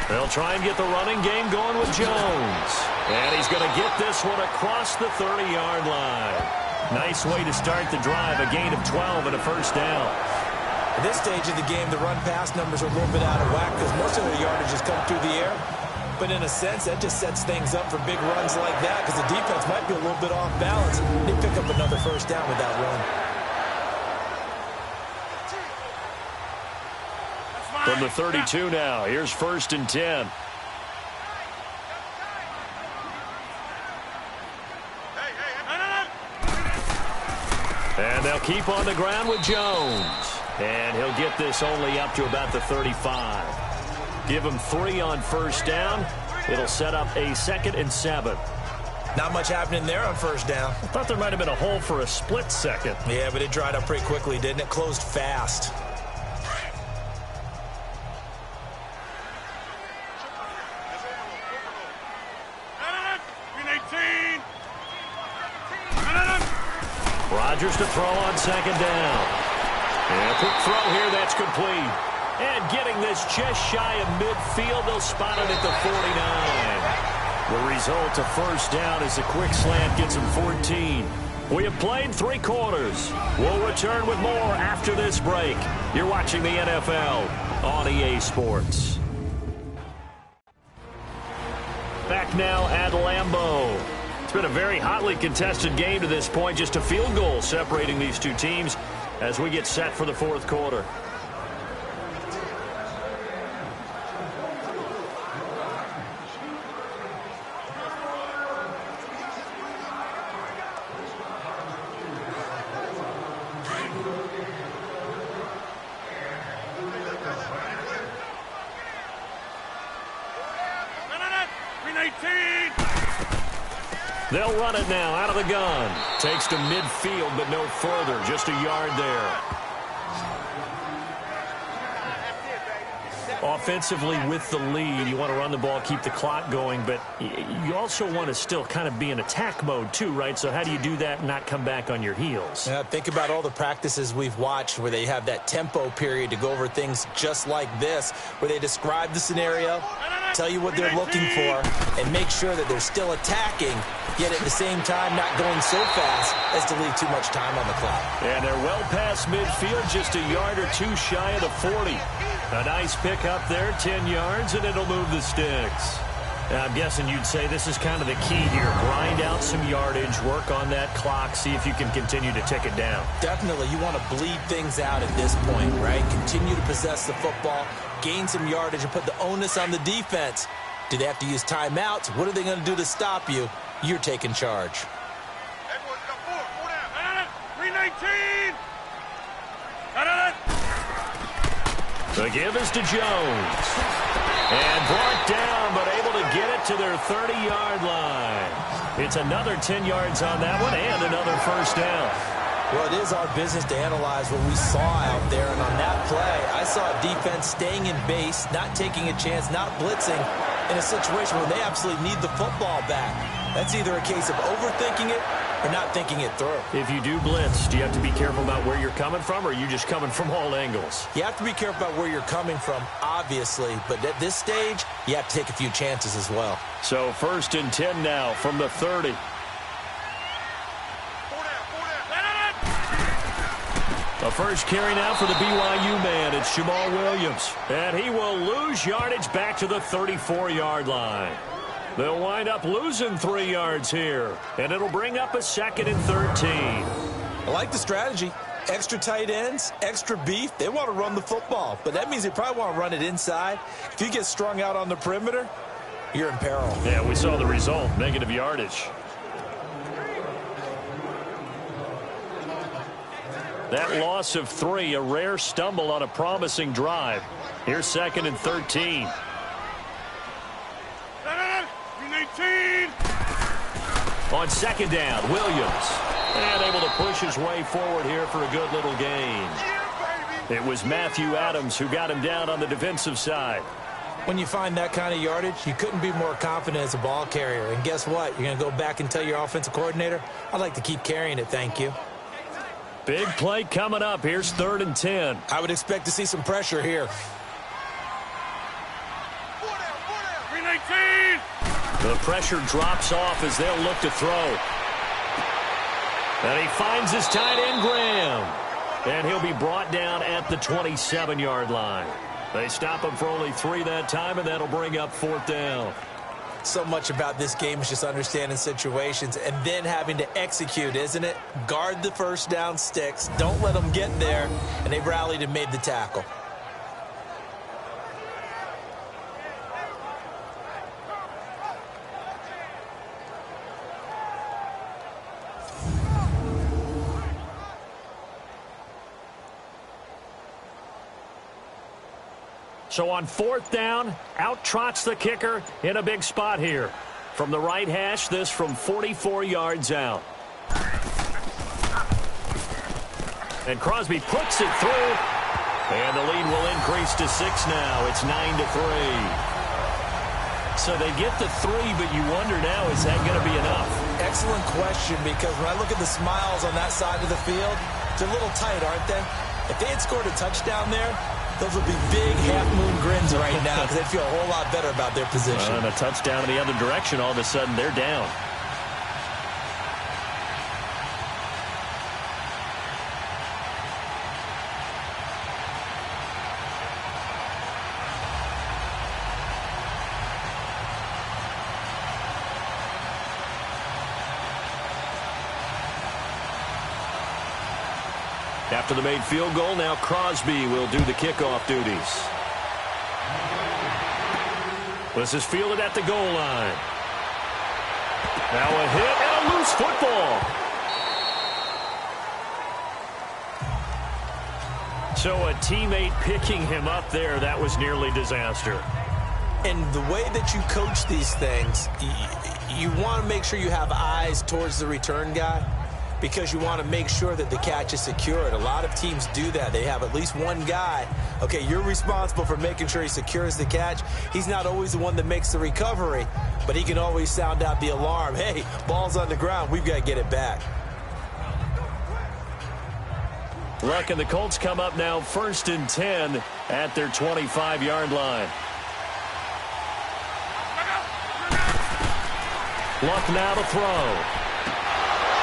They'll try and get the running game going with Jones. And he's going to get this one across the 30-yard line. Nice way to start the drive, a gain of 12 and a first down. At this stage of the game, the run-pass numbers are a little bit out of whack because most of the yardage has come through the air. But in a sense, that just sets things up for big runs like that because the defense might be a little bit off balance. They pick up another first down with that run. From the 32 now, here's 1st and 10. And they'll keep on the ground with Jones. And he'll get this only up to about the 35. Give him 3 on first down. It'll set up a 2nd and 7. Not much happening there on first down. I thought there might have been a hole for a split second. Yeah, but it dried up pretty quickly, didn't it? Closed fast. Rodgers to throw on second down. And a quick throw here, that's complete. And getting this just shy of midfield, they'll spot it at the 49. The result of first down is a quick slant gets him 14. We have played 3 quarters. We'll return with more after this break. You're watching the NFL on EA Sports. Back now at Lambeau. It's been a very hotly contested game to this point. Just a field goal separating these two teams as we get set for the 4th quarter. They'll run it now out of the gun. Takes to midfield, but no further. Just a yard there. Offensively with the lead, you want to run the ball, keep the clock going, but you also want to still kind of be in attack mode too, right? So how do you do that and not come back on your heels? Yeah, think about all the practices we've watched where they have that tempo period to go over things just like this, where they describe the scenario, tell you what they're looking for, and make sure that they're still attacking, yet at the same time not going so fast as to leave too much time on the clock. And they're well past midfield, just a yard or two shy of the 40. A nice pick up there, 10 yards, and it'll move the sticks. Now, I'm guessing you'd say this is kind of the key here. Grind out some yardage, work on that clock, see if you can continue to tick it down. Definitely. You want to bleed things out at this point, right? Continue to possess the football, gain some yardage, and put the onus on the defense. Do they have to use timeouts? What are they going to do to stop you? You're taking charge. Everyone's got four down. 319. The give is to Jones. And brought down, but able to get it to their 30-yard line. It's another 10 yards on that one and another first down. Well, it is our business to analyze what we saw out there, and on that play, I saw a defense staying in base, not taking a chance, not blitzing, in a situation where they absolutely need the football back. That's either a case of overthinking it or not thinking it through. If you do blitz, do you have to be careful about where you're coming from, or are you just coming from all angles? You have to be careful about where you're coming from, obviously, but at this stage, you have to take a few chances as well. So 1st and 10 now from the 30. The first carry now for the BYU man. It's Jamal Williams. And he will lose yardage back to the 34-yard line. They'll wind up losing 3 yards here. And it'll bring up a 2nd and 13. I like the strategy. Extra tight ends, extra beef. They want to run the football, but that means they probably want to run it inside. If you get strung out on the perimeter, you're in peril. Yeah, we saw the result. Negative yardage. That loss of 3, a rare stumble on a promising drive. Here's 2nd and 13. 319. On 2nd down, Williams. And able to push his way forward here for a good little gain. It was Matthew Adams who got him down on the defensive side. When you find that kind of yardage, you couldn't be more confident as a ball carrier. And guess what? You're going to go back and tell your offensive coordinator, I'd like to keep carrying it, thank you. Big play coming up. Here's 3rd and 10. I would expect to see some pressure here. 319. The pressure drops off as they'll look to throw. And he finds his tight end, Graham. And he'll be brought down at the 27-yard line. They stop him for only 3 that time, and that'll bring up 4th down. So much about this game is just understanding situations and then having to execute, isn't it? Guard the first down sticks. Don't let them get there. And they rallied and made the tackle. So on 4th down, out trots the kicker in a big spot here. From the right hash, this from 44 yards out. And Crosby puts it through. And the lead will increase to 6 now. It's 9-3. So they get the 3, but you wonder now, is that going to be enough? Excellent question, because when I look at the smiles on that side of the field, they're a little tight, aren't they? If they had scored a touchdown there, those would be big half-moon grins right now because they'd feel a whole lot better about their position. And a touchdown in the other direction, all of a sudden they're down. After the made field goal, now Crosby will do the kickoff duties. This is fielded at the goal line. Now a hit and a loose football. So a teammate picking him up there, that was nearly disaster. And the way that you coach these things, you want to make sure you have eyes towards the return guy because you want to make sure that the catch is secured. A lot of teams do that. They have at least one guy. Okay, you're responsible for making sure he secures the catch. He's not always the one that makes the recovery, but he can always sound out the alarm. Hey, ball's on the ground. We've got to get it back. Luck and the Colts come up now 1st and 10 at their 25-yard line. Luck now to throw.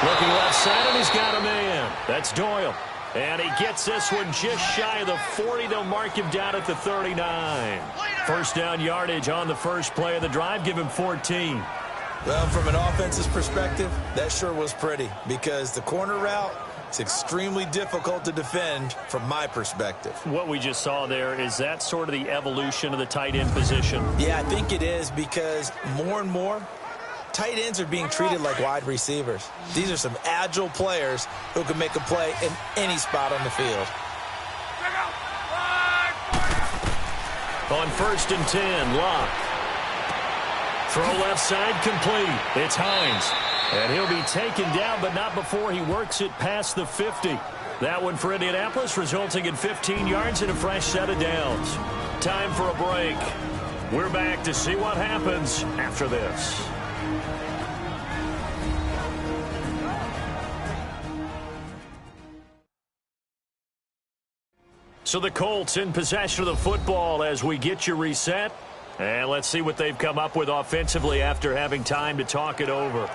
Looking left side, and he's got a man. That's Doyle. And he gets this one just shy of the 40. They'll mark him down at the 39. First down yardage on the first play of the drive. Give him 14. Well, from an offense's perspective, that sure was pretty because the corner route is extremely difficult to defend from my perspective. What we just saw there, is that sort of the evolution of the tight end position? Yeah, I think it is because more and more, tight ends are being treated like wide receivers. These are some agile players who can make a play in any spot on the field. On 1st and 10, Luck. Throw left side complete. It's Hines. And he'll be taken down, but not before he works it past the 50. That one for Indianapolis, resulting in 15 yards and a fresh set of downs. Time for a break. We're back to see what happens after this. So the Colts in possession of the football as we get you reset. And let's see what they've come up with offensively after having time to talk it over.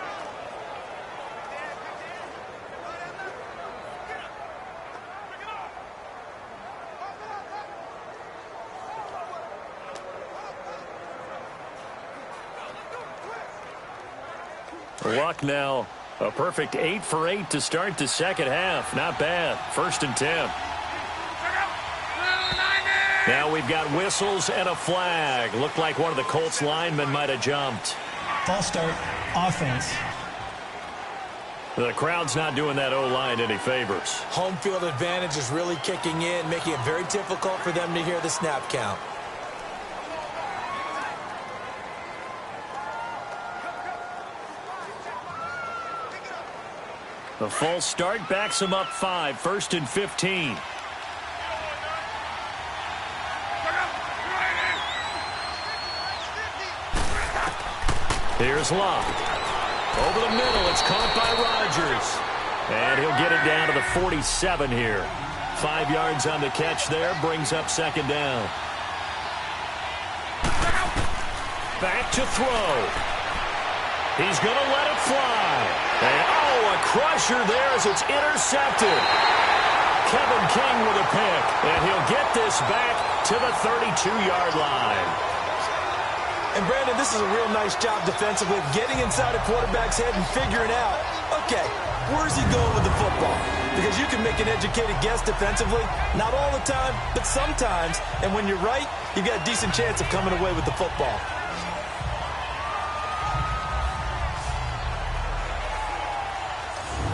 Luck now, a perfect 8 for 8 to start the second half. Not bad. 1st and 10. Now we've got whistles and a flag. Looked like one of the Colts linemen might have jumped. False start, offense. The crowd's not doing that O-line any favors. Home field advantage is really kicking in, making it very difficult for them to hear the snap count. The false start backs him up 5. 1st and 15. Here's Luck. Over the middle, it's caught by Rodgers. And he'll get it down to the 47 here. 5 yards on the catch there, brings up 2nd down. Back to throw. He's going to let it fly. And, a crusher there as it's intercepted. Kevin King with a pick. And he'll get this back to the 32-yard line. And, Brandon, this is a real nice job defensively, getting inside a quarterback's head and figuring out, okay, where's he going with the football? Because you can make an educated guess defensively, not all the time, but sometimes. And when you're right, you've got a decent chance of coming away with the football.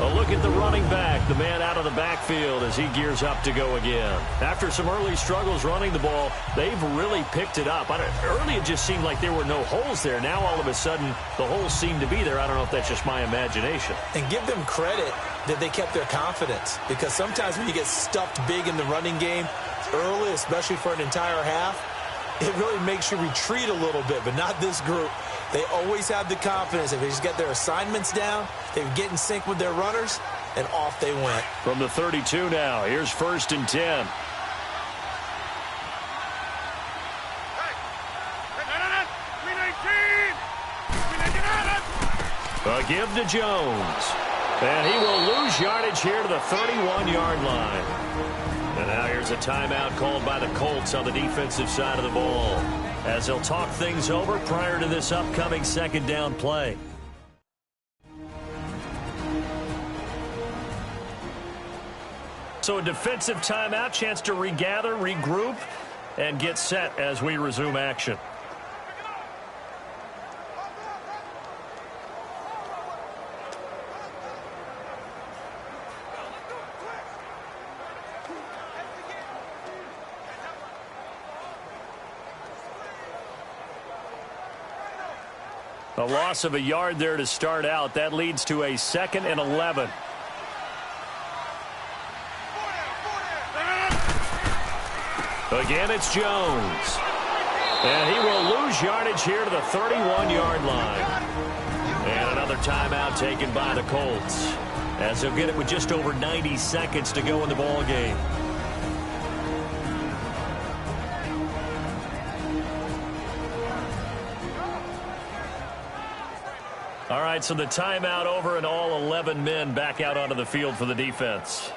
A look at the running back, the man out of the backfield as he gears up to go again. After some early struggles running the ball, they've really picked it up. Early it just seemed like there were no holes there. Now all of a sudden the holes seem to be there. I don't know if that's just my imagination. And give them credit that they kept their confidence, because sometimes when you get stuffed big in the running game early, especially for an entire half, it really makes you retreat a little bit, but not this group. They always have the confidence. If they just get their assignments down, they get in sync with their runners, and off they went. From the 32 now, here's 1st and 10. A give to Jones. And he will lose yardage here to the 31-yard line. And now here's a timeout called by the Colts on the defensive side of the ball, as they'll talk things over prior to this upcoming 2nd down play. So a defensive timeout, chance to regather, regroup, and get set as we resume action. A loss of a yard there to start out. That leads to a 2nd and 11. Again, it's Jones. And he will lose yardage here to the 31-yard line. And another timeout taken by the Colts, as they'll get it with just over 90 seconds to go in the ball game. All right, so the timeout over and all 11 men back out onto the field for the defense.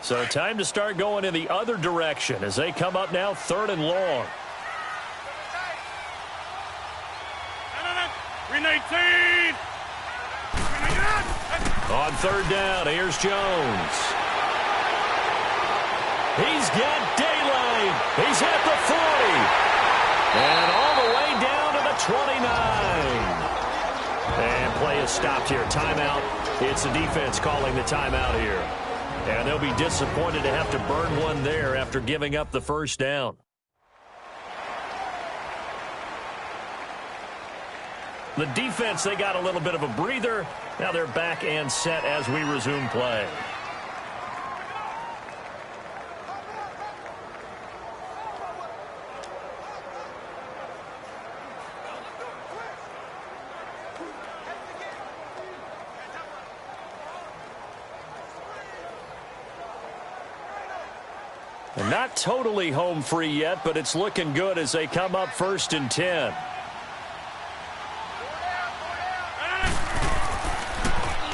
So time to start going in the other direction as they come up now 3rd and long. 319. On 3rd down, here's Jones. He's got daylight. He's at the 40. And all the way down to the 29. And play is stopped here. Timeout. It's the defense calling the timeout here. And they'll be disappointed to have to burn one there after giving up the 1st down. The defense, they got a little bit of a breather. Now they're back and set as we resume play. And not totally home free yet, but it's looking good as they come up 1st and 10.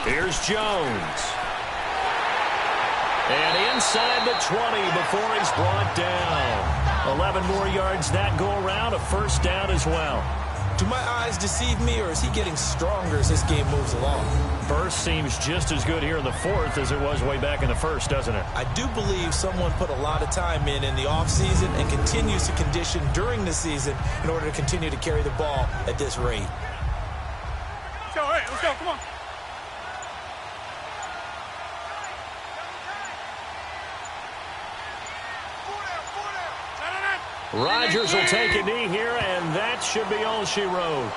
Here's Jones. And inside the 20 before he's brought down. 11 more yards that go around, a 1st down as well. Do my eyes deceive me, or is he getting stronger as this game moves along? Burst seems just as good here in the 4th as it was way back in the 1st, doesn't it? I do believe someone put a lot of time in the offseason and continues to condition during the season in order to continue to carry the ball at this rate. Let's go, hey, let's go, come on. Rodgers will take a knee here, and that should be all she wrote.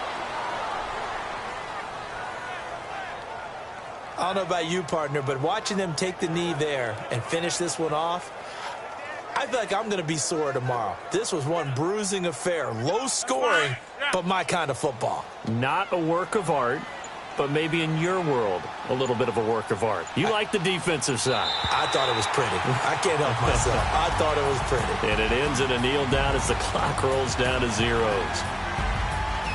I don't know about you, partner, but watching them take the knee there and finish this one off, I feel like I'm going to be sore tomorrow. This was one bruising affair. Low scoring, but my kind of football. Not a work of art, but maybe in your world, a little bit of a work of art. You like the defensive side. I thought it was pretty. I can't help myself. I thought it was pretty. And it ends in a kneel down as the clock rolls down to zeros.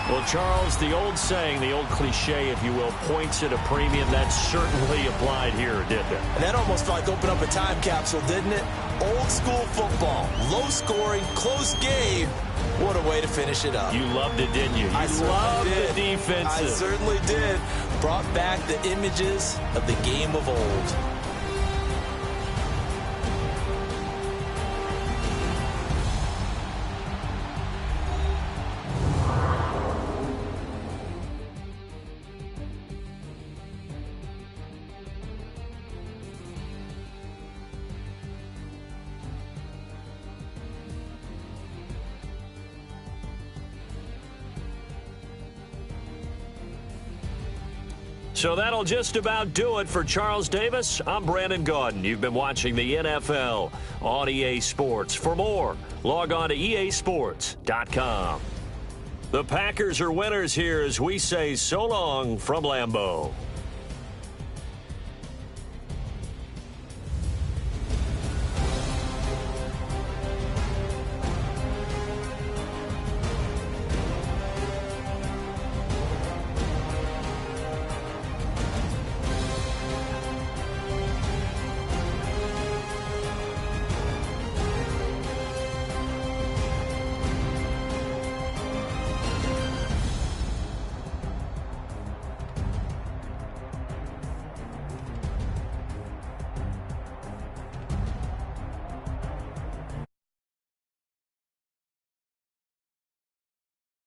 Well, Charles, the old saying, the old cliche, if you will, points at a premium. That certainly applied here, didn't it? And that almost felt like opened up a time capsule, didn't it? Old school football, low scoring, close game. What a way to finish it up. You loved it, didn't you? I loved did. The defensive. I certainly did. Brought back the images of the game of old. So that'll just about do it for Charles Davis. I'm Brandon Gaudin. You've been watching the NFL on EA Sports. For more, log on to easports.com. The Packers are winners here as we say so long from Lambeau.